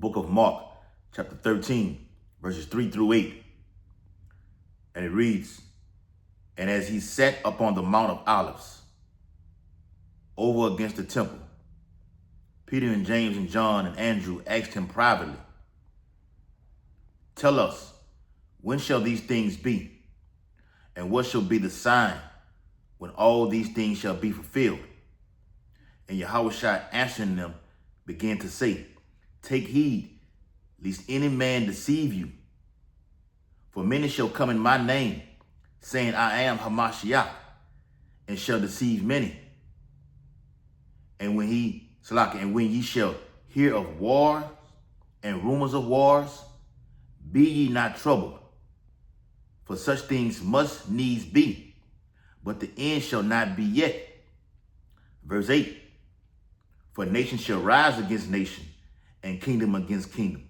book of Mark, chapter 13, verses 3 through 8. And it reads, "And as he sat upon the Mount of Olives, over against the temple, Peter and James and John and Andrew asked him privately, 'Tell us, when shall these things be? And what shall be the sign when all these things shall be fulfilled?' And Yahushua answering them began to say, 'Take heed, lest any man deceive you. For many shall come in my name, saying, I am Hamashiach, and shall deceive many. And when ye shall hear of wars and rumors of wars, be ye not troubled. For such things must needs be, but the end shall not be yet.' Verse 8, 'For nation shall rise against nation, and kingdom against kingdom.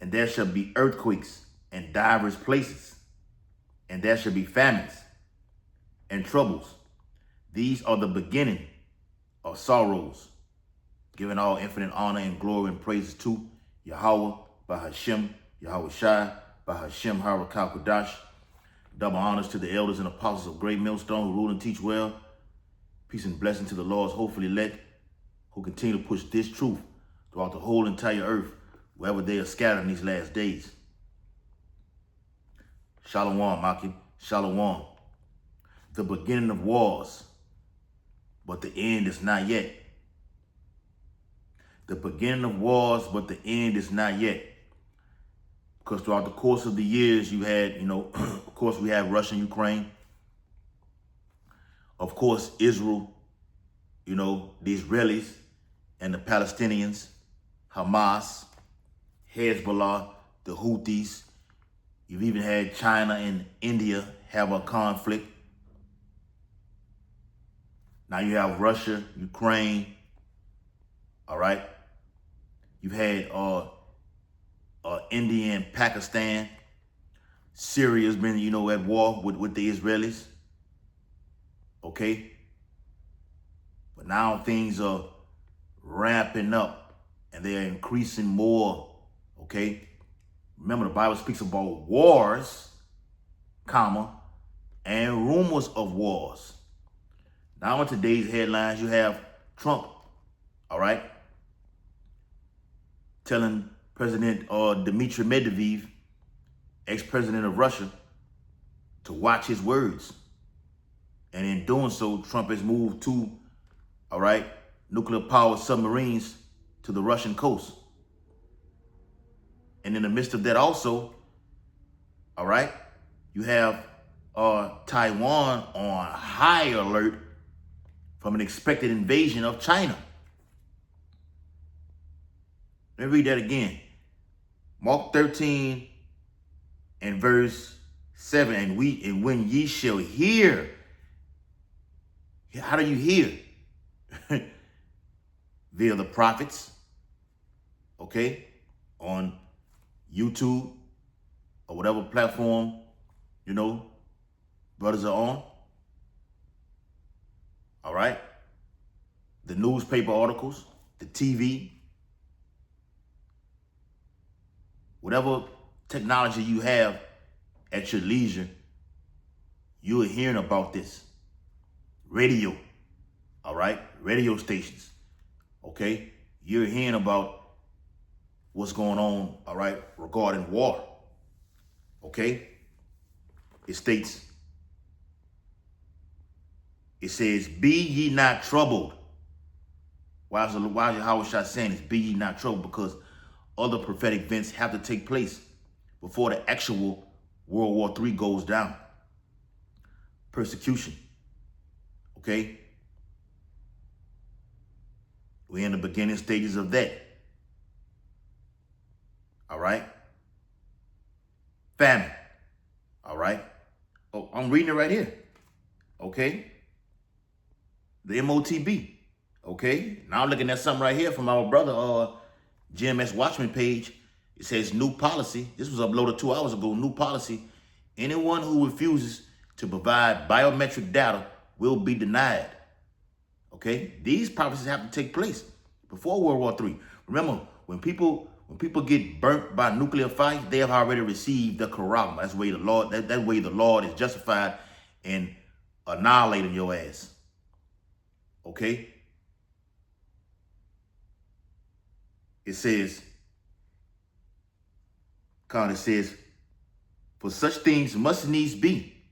And there shall be earthquakes in divers places, and there shall be famines and troubles. These are the beginning of sorrows.' Giving all infinite honor and glory and praises to Yahweh, Bahashem, Yahushua, Bahashem, Harakal Kodash. Double honors to the elders and apostles of Great Millstone who rule and teach well. Peace and blessing to the Lord's hopefully elect who continue to push this truth throughout the whole entire earth, wherever they are scattered in these last days. Shalom, Maki. Shalom. The beginning of wars, but the end is not yet. The beginning of wars, but the end is not yet. Because throughout the course of the years, you had, of course, we have Russia and Ukraine. Of course, Israel, the Israelis and the Palestinians, Hamas, Hezbollah, the Houthis. You've even had China and India have a conflict. Now you have Russia, Ukraine, all right? You've had India and Pakistan. Syria's been, at war with the Israelis, okay? But now things are ramping up and they're increasing more, okay? Remember, the Bible speaks about wars, and rumors of wars. Now in today's headlines, you have Trump, all right, telling President Dmitry Medvedev, ex-president of Russia, to watch his words. And in doing so, Trump has moved two, all right, nuclear-powered submarines to the Russian coast. And in the midst of that also, all right, you have Taiwan on high alert from an expected invasion of China. Let me read that again. Mark 13 and verse 7, and when ye shall hear. How do you hear? Via the prophets, okay, on YouTube or whatever platform, brothers are on. All right. The newspaper articles, the TV, whatever technology you have at your leisure, you are hearing about this. Radio, all right? Radio stations, okay? You're hearing about what's going on, all right, regarding war, okay? It states, it says, be ye not troubled. Why is Yahushua saying this? Be ye not troubled, because other prophetic events have to take place before the actual World War III goes down. Persecution, okay? We're in the beginning stages of that. All right? Famine. All right? Oh, I'm reading it right here. Okay? The MOTB. Okay? Now I'm looking at something right here from our brother, GMS Watchman page. It says new policy. This was uploaded 2 hours ago. New policy. Anyone who refuses to provide biometric data will be denied. Okay? These prophecies have to take place before World War III. Remember, when When people get burnt by nuclear fire, they have already received the karama. That's the way the Lord, that way the Lord is justified in annihilating your ass. Okay? It says, it says, for such things must needs be,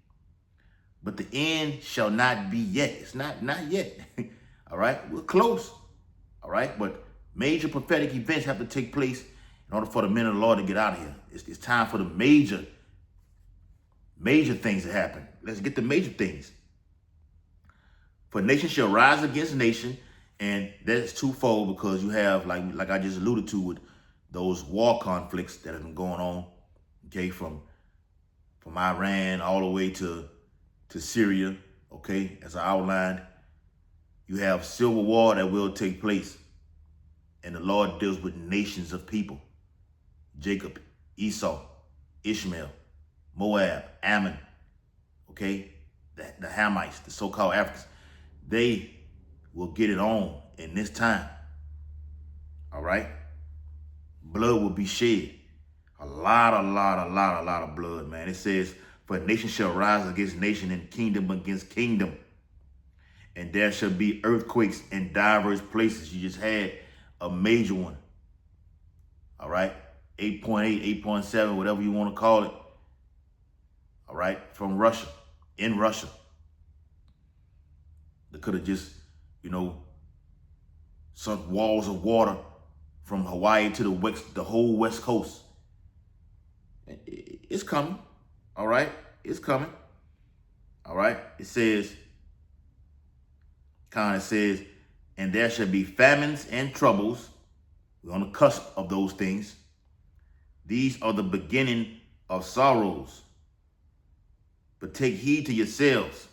but the end shall not be yet. It's not yet. All right? We're close. All right? But major prophetic events have to take place in order for the men of the Lord to get out of here. It's time for the major things to happen. Let's get the major things. For nation shall rise against nation, and that's twofold because you have, like I just alluded to, with those war conflicts that have been going on, okay, from Iran all the way to Syria, okay, as I outlined. You have civil war that will take place, and the Lord deals with nations of people. Jacob, Esau, Ishmael, Moab, Ammon, okay, the Hamites, the so-called Africans. They will get it on in this time. All right? Blood will be shed. A lot of blood, man. It says, for nation shall rise against nation and kingdom against kingdom. And there shall be earthquakes in diverse places. You just had a major one. All right? 8.8, 8.7, whatever you want to call it. All right? From Russia, in Russia. They could have just, sunk walls of water from Hawaii to the whole West Coast. It's coming. All right? It's coming. All right? It says, and there shall be famines and troubles. We're on the cusp of those things. These are the beginning of sorrows. But take heed to yourselves,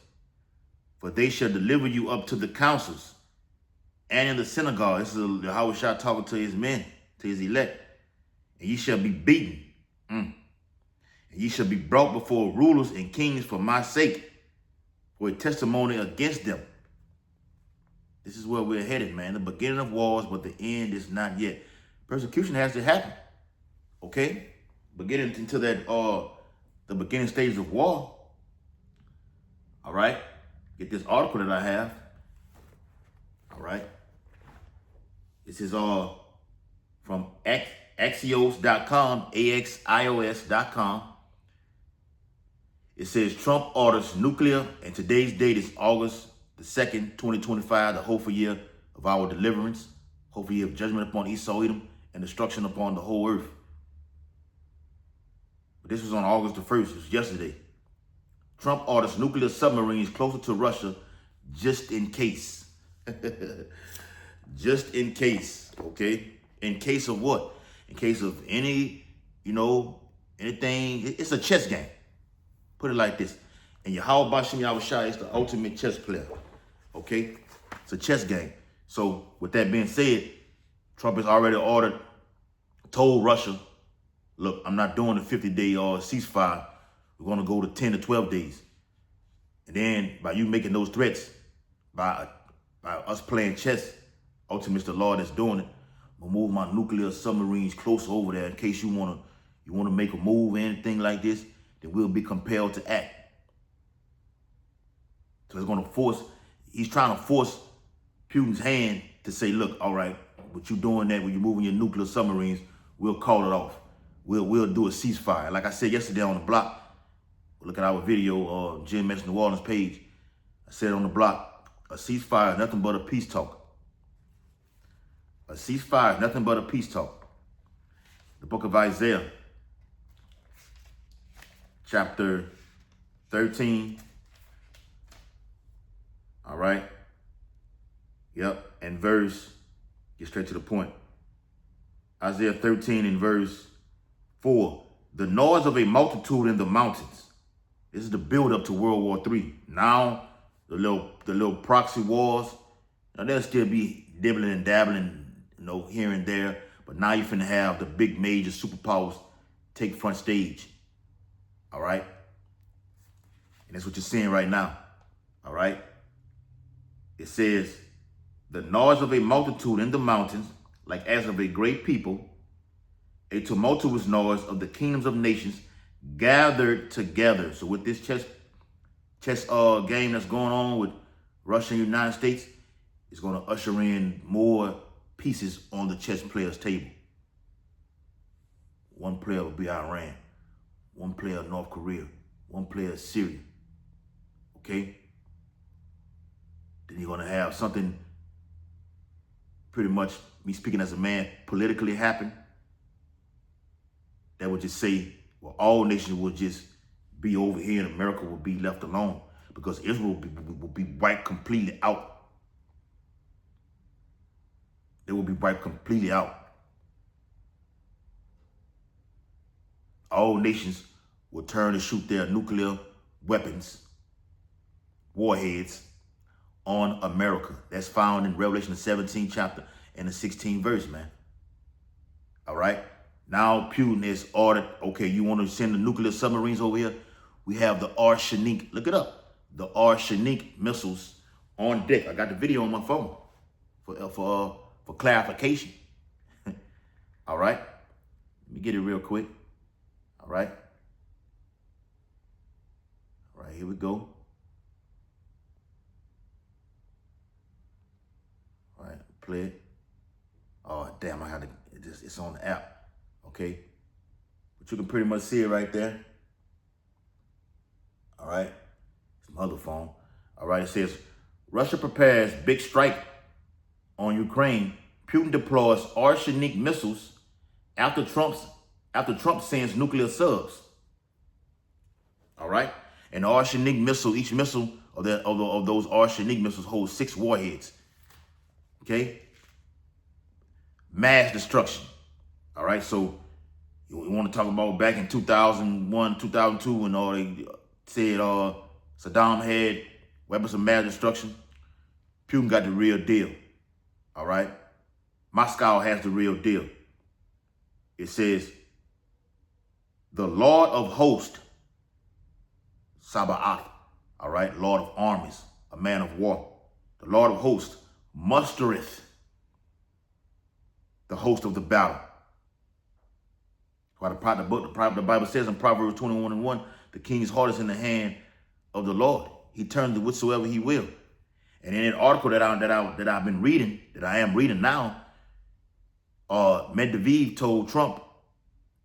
for they shall deliver you up to the councils and in the synagogue. This is Yahushua talking to his men, to his elect. And ye shall be beaten. And ye shall be brought before rulers and kings for my sake, for a testimony against them. This is where we're headed, man. The beginning of wars, but the end is not yet. Persecution has to happen. Okay? But getting into that, the beginning stages of war. All right? Get this article that I have. All right? This is from Axios.com, AXIOS.com. It says Trump orders nuclear, and today's date is August the 2nd, 2025, the hopeful year of our deliverance, hopeful year of judgment upon Esau, Edom, and destruction upon the whole earth. But this was on August the 1st, it was yesterday. Trump orders nuclear submarines closer to Russia just in case. Just in case, okay? In case of what? In case of any, anything. It's a chess game. Put it like this. And Yahweh Bashim Yahushua is the ultimate chess player, okay? It's a chess game. So with that being said, Trump has already told Russia, look, I'm not doing the 50-day ceasefire. We're going to go to 10 to 12 days. And then by you making those threats, by us playing chess, ultimately the Lord that's doing it, we'll move my nuclear submarines closer over there in case you want to make a move or anything like this, then we'll be compelled to act. So he's trying to force Putin's hand to say, look, all right, what you doing that when you're moving your nuclear submarines, we'll call it off. We'll do a ceasefire. Like I said yesterday on the block, look at our video, Jim Metz New Orleans page. I said on the block, a ceasefire is nothing but a peace talk. A ceasefire is nothing but a peace talk. The book of Isaiah, chapter 13. All right. Yep. And get straight to the point. Isaiah 13 and verse 4. The noise of a multitude in the mountains. This is the build up to World War III. Now, the little proxy wars, they'll still be dibbling and dabbling, here and there. But now you're finna have the big major superpowers take front stage. All right? And that's what you're seeing right now. All right? It says, the noise of a multitude in the mountains, like as of a great people, a tumultuous noise of the kingdoms of nations gathered together. So with this chess game that's going on with Russia and the United States, it's going to usher in more pieces on the chess players' table. One player will be Iran, one player North Korea, one player Syria. Okay? Then you're going to have something, pretty much me speaking as a man, politically happen that would just say, well, all nations will just be over here and America will be left alone because Israel will be wiped completely out. They will be wiped completely out. All nations will turn and shoot their nuclear weapons, warheads, on America. That's found in Revelation, the 17th chapter and the 16th verse, man. All right? Now Putin is ordered, okay, you want to send the nuclear submarines over here? We have the Orshanik, look it up, the Orshanik missiles on deck. I got the video on my phone for clarification. All right? Let me get it real quick. All right? All right, here we go. All right, play it. Oh, damn, I had to, it's on the app, okay? But you can pretty much see it right there. All right, it's my other phone. All right, it says, Russia prepares big strike on Ukraine. Putin deploys Orshanik missiles after Trump sends nuclear subs. All right, an Orshanik missile, each missile of those Orshanik missiles holds 6 warheads. Okay, mass destruction. All right, so you want to talk about back in 2001, 2002 when all they said Saddam had weapons of mass destruction. Putin got the real deal. All right, Moscow has the real deal. It says, the Lord of hosts, Sabaoth, all right, Lord of armies, a man of war. The Lord of hosts mustereth the host of the battle. Why the Bible says in Proverbs 21:1, the king's heart is in the hand of the Lord. He turns to whithersoever he will. And in an article that I've been reading, that I am reading now, Medvedev told Trump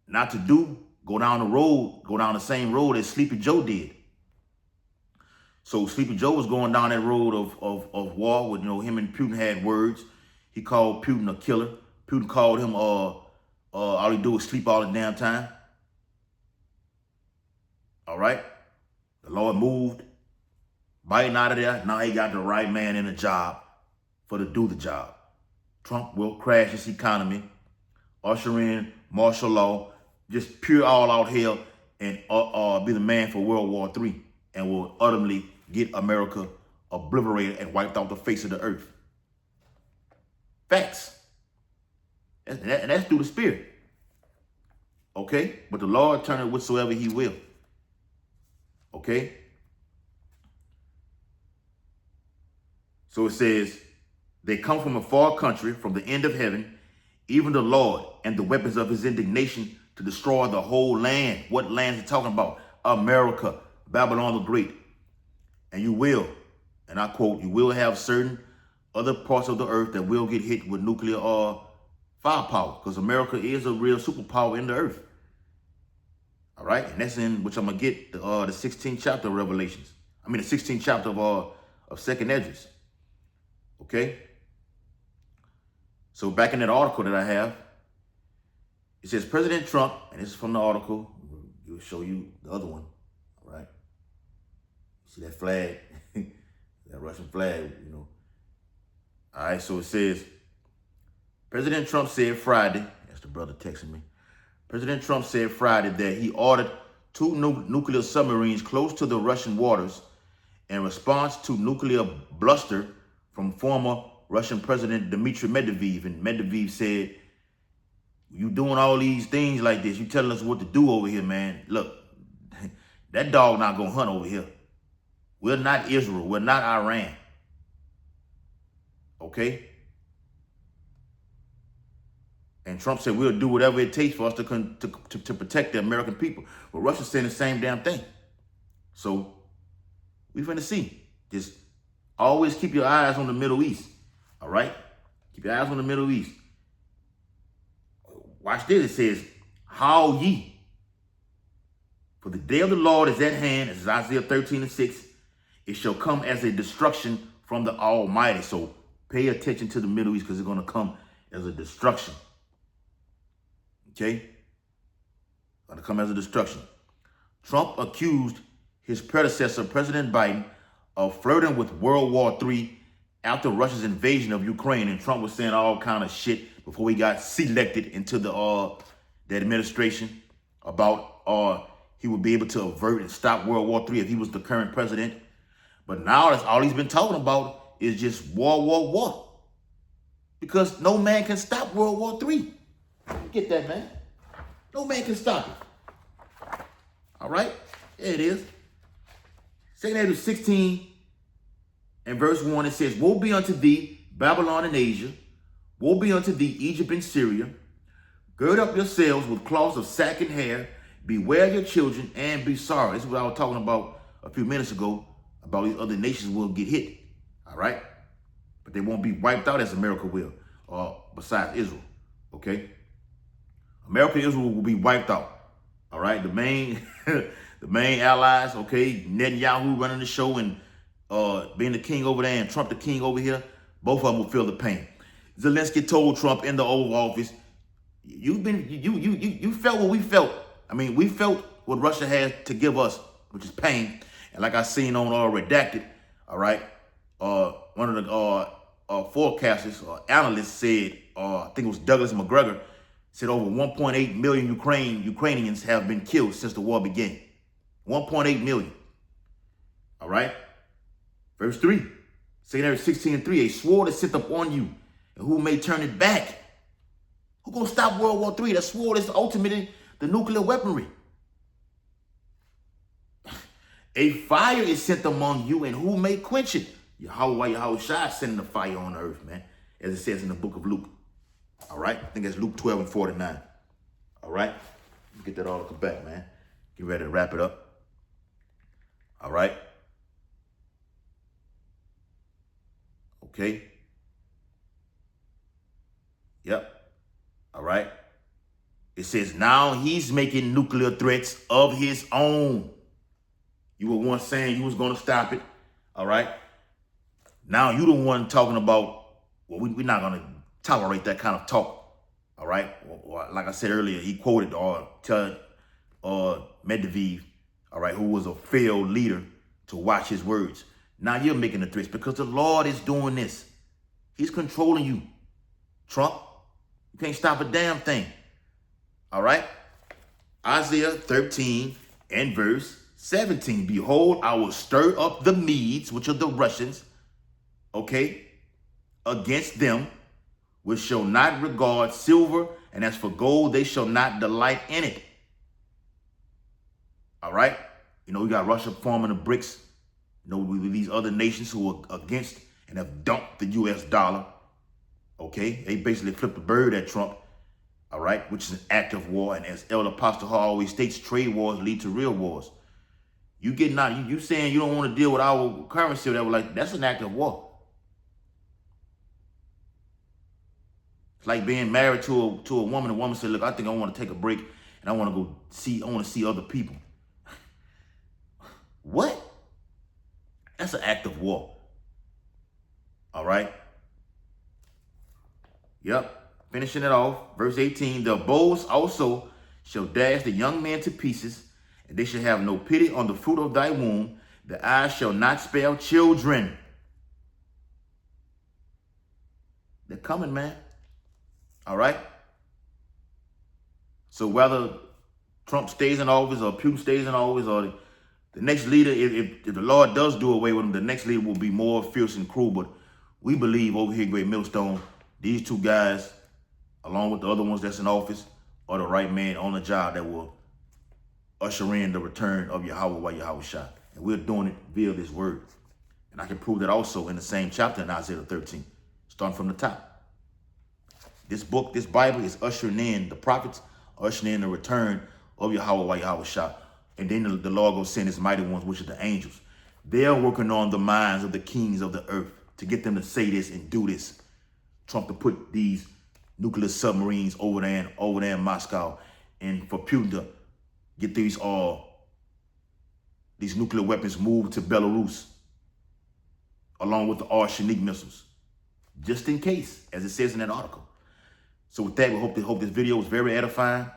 not to go down the same road as Sleepy Joe did. So Sleepy Joe was going down that road of war with, him and Putin had words. He called Putin a killer. Putin called him, all he do is sleep all the damn time. All right. The Lord moved Biden out of there. Now he got the right man in the job to do the job. Trump will crash his economy, usher in martial law, just pure all-out hell, and be the man for World War III, and will ultimately get America obliterated and wiped off the face of the earth. Facts. And that's through the Spirit. Okay? But the Lord turneth whatsoever he will. Okay? So it says, they come from a far country, from the end of heaven, even the Lord, and the weapons of his indignation to destroy the whole land. What land is he talking about? America, Babylon the Great. And you will, and I quote, you will have certain other parts of the earth that will get hit with nuclear firepower, because America is a real superpower in the earth. All right, and that's in which I'm gonna get the 16th chapter of Revelations. I mean the 16th chapter of Second Esdras. Okay. So back in that article that I have, it says President Trump, and this is from the article. We'll show you the other one. All right. See that flag, that Russian flag, All right. So it says, President Trump said Friday, that's the brother texting me. President Trump said Friday that he ordered 2 nuclear submarines close to the Russian waters in response to nuclear bluster from former Russian President Dmitry Medvedev. And Medvedev said, you doing all these things like this, you telling us what to do over here, man. Look, that dog not gonna hunt over here. We're not Israel, we're not Iran. Okay? And Trump said, we'll do whatever it takes for us to protect the American people. But Russia's saying the same damn thing. So we finna see. Just always keep your eyes on the Middle East. All right? Keep your eyes on the Middle East. Watch this. It says, how ye? For the day of the Lord is at hand. This is Isaiah 13:6. It shall come as a destruction from the Almighty. So pay attention to the Middle East because it's going to come as a destruction. Okay? Going to come as a destruction. Trump accused his predecessor, President Biden, of flirting with World War III after Russia's invasion of Ukraine. And Trump was saying all kind of shit before he got selected into the administration about he would be able to avert and stop World War III if he was the current president. But now that's all he's been talking about is just war. Because no man can stop World War III. Get that, man. No man can stop it. All right? There it is. 2 Kings 16 and verse 1, it says, woe be unto thee, Babylon and Asia. Woe be unto thee, Egypt and Syria. Gird up yourselves with cloths of sack and hair. Beware your children and be sorry. This is what I was talking about a few minutes ago, about these other nations will get hit. All right? But they won't be wiped out as America will, besides Israel. Okay? America and Israel will be wiped out. All right? The main the main allies, okay, Netanyahu running the show and being the king over there and Trump the king over here, both of them will feel the pain. Zelensky told Trump in the Oval Office, you felt what we felt. I mean, we felt what Russia had to give us, which is pain. And like I seen on Redacted, all right, one of the forecasters or analysts said, I think it was Douglas McGregor, said over 1.8 million Ukrainians have been killed since the war began. 1.8 million. All right. Verse 3, 2 Kings 16:3, a sword is sent up on you, and who may turn it back? Who gonna stop World War III? That sword is ultimately the nuclear weaponry. A fire is sent among you, and who may quench it? Yahweh Shai sending the fire on the earth, man, as it says in the book of Luke. All right? I think that's Luke 12 and 49. All right? Get that article back, man. Get ready to wrap it up. All right? Okay? Yep. All right? It says, now he's making nuclear threats of his own. You were once saying you was going to stop it. All right? Now you the one talking about, well, we're not going to tolerate that kind of talk. All right? Or, like I said earlier, he quoted Medvedev, all right, who was a failed leader, to watch his words. Now you're making the threats because the Lord is doing this. He's controlling you, Trump. You can't stop a damn thing. All right? Isaiah 13 and verse 17. Behold, I will stir up the Medes, which are the Russians, okay, against them, which shall not regard silver, and as for gold, they shall not delight in it. All right? You know, we got Russia forming the BRICS, you know, with these other nations who are against and have dumped the US dollar. Okay? They basically flipped the bird at Trump. All right? Which is an act of war. And as Elder Apostle Hall always states, trade wars lead to real wars. You getting out, you saying you don't want to deal with our currency or whatever, like, that's an act of war. It's like being married to a woman. The woman said, look, I think I want to take a break and I want to see other people. What? That's an act of war. All right? Yep. Finishing it off. Verse 18. The bows also shall dash the young men to pieces, and they shall have no pity on the fruit of thy womb. The eyes shall not spare children. They're coming, man. All right? So whether Trump stays in office or Putin stays in office or the next leader, if the Lord does do away with him, the next leader will be more fierce and cruel. But we believe over here, Great Millstone, these two guys, along with the other ones that's in office, are the right man on the job that will usher in the return of Yahweh Shai. And we're doing it via this word. And I can prove that also in the same chapter in Isaiah 13, starting from the top. This book, this Bible is ushering in the prophets, ushering in the return of Yahweh Yahushua. And then the Lord will send his mighty ones, which are the angels. They're working on the minds of the kings of the earth to get them to say this and do this. Trump to put these nuclear submarines over there in Moscow, and for Putin to get these nuclear weapons moved to Belarus, along with the Arsenic missiles, just in case, as it says in that article. So with that, we hope this video was very edifying.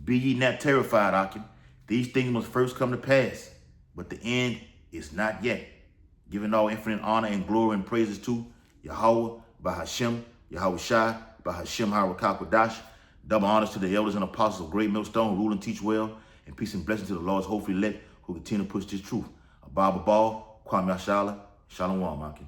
Be ye not terrified, Akim. These things must first come to pass, but the end is not yet. Giving all infinite honor and glory and praises to Yahweh, Bahashem, Yahushua, Bahashem, Harakakadash. Double honors to the elders and apostles of Great Millstone, rule and teach well, and peace and blessings to the Lord's hopefully elect who continue to push this truth. Abba Ball, Kwame Ashala, Shalom, Akim.